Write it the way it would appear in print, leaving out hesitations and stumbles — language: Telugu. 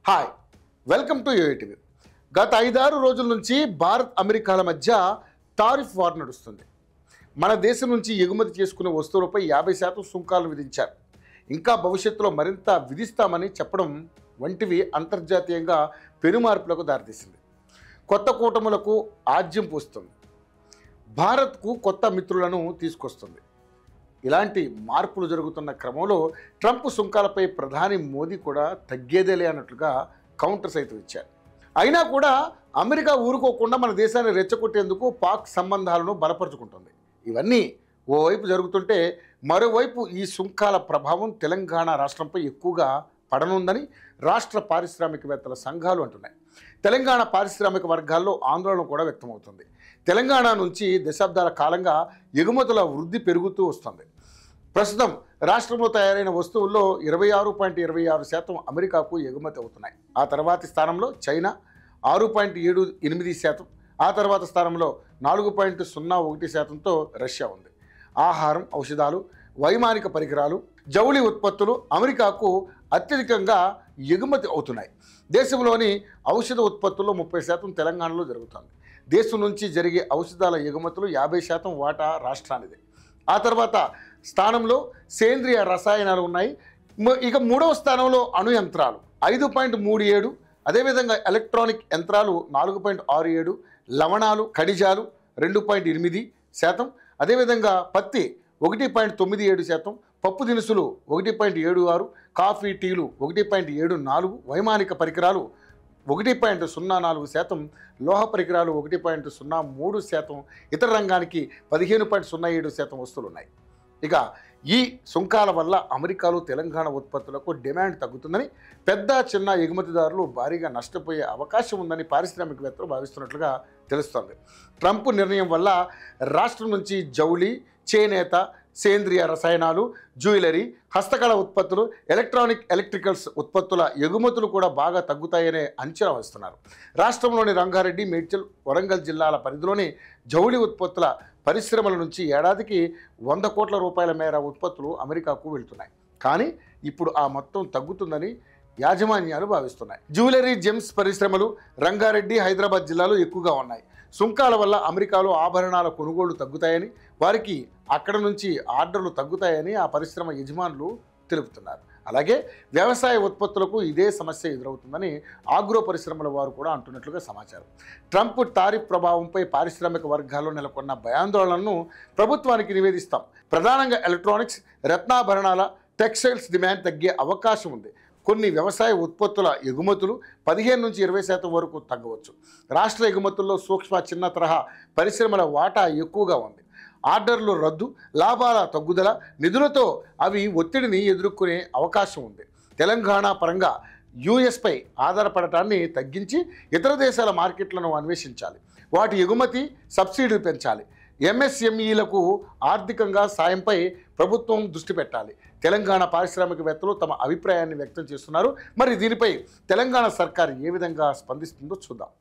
Hi, welcome to యూఐటీవీ. గత 5-6 రోజుల నుంచి భారత్ అమెరికాల మధ్య టారిఫ్ వార్ నడుస్తుంది. మన దేశం నుంచి ఎగుమతి చేసుకునే వస్తువులపై 50% సుంకాలు విధించారు. ఇంకా భవిష్యత్తులో మరింత విధిస్తామని చెప్పడం వంటివి అంతర్జాతీయంగా పెనుమార్పులకు దారితీసింది. కొత్త కూటములకు ఆజ్యం పోస్తుంది. భారత్కు కొత్త మిత్రులను తీసుకొస్తుంది. ఇలాంటి మార్పులు జరుగుతున్న క్రమంలో ట్రంప్ సుంకాలపై ప్రధాని మోదీ కూడా తగ్గేదేలే అన్నట్లుగా కౌంటర్ సైతం ఇచ్చారు. అయినా కూడా అమెరికా ఊరుకోకుండా మన దేశాన్ని రెచ్చగొట్టేందుకు పాక్ సంబంధాలను బలపరుచుకుంటుంది. ఇవన్నీ ఓవైపు జరుగుతుంటే మరోవైపు ఈ సుంకాల ప్రభావం తెలంగాణ రాష్ట్రంపై ఎక్కువగా పడనుందని రాష్ట్ర పారిశ్రామికవేత్తల సంఘాలు అంటున్నాయి. తెలంగాణ పారిశ్రామిక వర్గాల్లో ఆందోళన కూడా వ్యక్తమవుతుంది. తెలంగాణ నుంచి దశాబ్దాల కాలంగా ఎగుమతుల వృద్ధి పెరుగుతూ వస్తుంది. ప్రస్తుతం రాష్ట్రంలో తయారైన వస్తువుల్లో 26.26% అమెరికాకు ఎగుమతి అవుతున్నాయి. ఆ తర్వాతి స్థానంలో చైనా 6.78%, ఆ తర్వాత స్థానంలో 4.01%తో రష్యా ఉంది. ఆహారం, ఔషధాలు, వైమానిక పరికరాలు, జౌళి ఉత్పత్తులు అమెరికాకు అత్యధికంగా ఎగుమతి అవుతున్నాయి. దేశంలోని ఔషధ ఉత్పత్తుల్లో 30% తెలంగాణలో జరుగుతుంది. దేశం నుంచి జరిగే ఔషధాల ఎగుమతులు 50% వాటా రాష్ట్రానిది. ఆ తర్వాత స్థానంలో సేంద్రియ రసాయనాలు ఉన్నాయి. ఇక మూడవ స్థానంలో అణు యంత్రాలు 5.37, అదేవిధంగా ఎలక్ట్రానిక్ యంత్రాలు 4.67, లవణాలు, ఖనిజాలు 2.8%, అదేవిధంగా పత్తి 1.97%, పప్పు దినుసులు 1.76, కాఫీ, టీలు 1.74, వైమానిక పరికరాలు 1.04%, లోహ పరికరాలు 1.03%, ఇతర రంగానికి 15.07% వస్తువులు ఉన్నాయి. ఇక ఈ సుంకాల వల్ల అమెరికాలో తెలంగాణ ఉత్పత్తులకు డిమాండ్ తగ్గుతుందని, పెద్ద చిన్న ఎగుమతిదారులు భారీగా నష్టపోయే అవకాశం ఉందని పారిశ్రామికవేత్తలు భావిస్తున్నట్లుగా తెలుస్తోంది. ట్రంప్ నిర్ణయం వల్ల రాష్ట్రం నుంచి జౌళి, చేనేత, సేంద్రియ రసాయనాలు, జ్యువెలరీ, హస్తకళ ఉత్పత్తులు, ఎలక్ట్రికల్స్ ఉత్పత్తుల ఎగుమతులు కూడా బాగా తగ్గుతాయనే అంచనా వేస్తున్నారు. రాష్ట్రంలోని రంగారెడ్డి, మేడ్చల్, వరంగల్ జిల్లాల పరిధిలోని జౌళి ఉత్పత్తుల పరిశ్రమల నుంచి ఏడాదికి 100 కోట్ల రూపాయల మేర ఉత్పత్తులు అమెరికాకు వెళ్తున్నాయి. కానీ ఇప్పుడు ఆ మొత్తం తగ్గుతుందని యాజమాన్యాలు భావిస్తున్నాయి. జ్యువెలరీ, జెమ్స్ పరిశ్రమలు రంగారెడ్డి, హైదరాబాద్ జిల్లాలో ఎక్కువగా ఉన్నాయి. సుంకాల వల్ల అమెరికాలో ఆభరణాల కొనుగోళ్లు తగ్గుతాయని, వారికి అక్కడ నుంచి ఆర్డర్లు తగ్గుతాయని ఆ పరిశ్రమ యజమానులు తెలుపుతున్నారు. అలాగే వ్యవసాయ ఉత్పత్తులకు ఇదే సమస్య ఎదురవుతుందని ఆగ్రో పరిశ్రమల వారు కూడా అంటున్నట్లుగా సమాచారం. ట్రంప్ టారిఫ్ ప్రభావంపై పారిశ్రామిక వర్గాల్లో నెలకొన్న భయాందోళనను ప్రభుత్వానికి నివేదిస్తాం. ప్రధానంగా ఎలక్ట్రానిక్స్, రత్నాభరణాల, టెక్స్టైల్స్ డిమాండ్ తగ్గే అవకాశం ఉంది. కొన్ని వ్యవసాయ ఉత్పత్తుల ఎగుమతులు 15 నుంచి 20% వరకు తగ్గవచ్చు. రాష్ట్ర ఎగుమతుల్లో సూక్ష్మ, చిన్న తరహా పరిశ్రమల వాటా ఎక్కువగా ఉంది. ఆర్డర్లు రద్దు, లాభాల తగ్గుదల, నిధులతో అవి ఒత్తిడిని ఎదుర్కొనే అవకాశం ఉంది. తెలంగాణ పరంగా యుఎస్పై ఆధారపడటాన్ని తగ్గించి ఇతర దేశాల మార్కెట్లను అన్వేషించాలి. వాటి ఎగుమతి సబ్సిడీలు పెంచాలి. ఎంఎస్ఎంఈలకు ఆర్థికంగా సాయంపై ప్రభుత్వం దృష్టి పెట్టాలి. తెలంగాణ పారిశ్రామికవేత్తలు తమ అభిప్రాయాన్ని వ్యక్తం చేస్తున్నారు. మరి దీనిపై తెలంగాణ సర్కార్ ఏ విధంగా స్పందిస్తుందో చూద్దాం.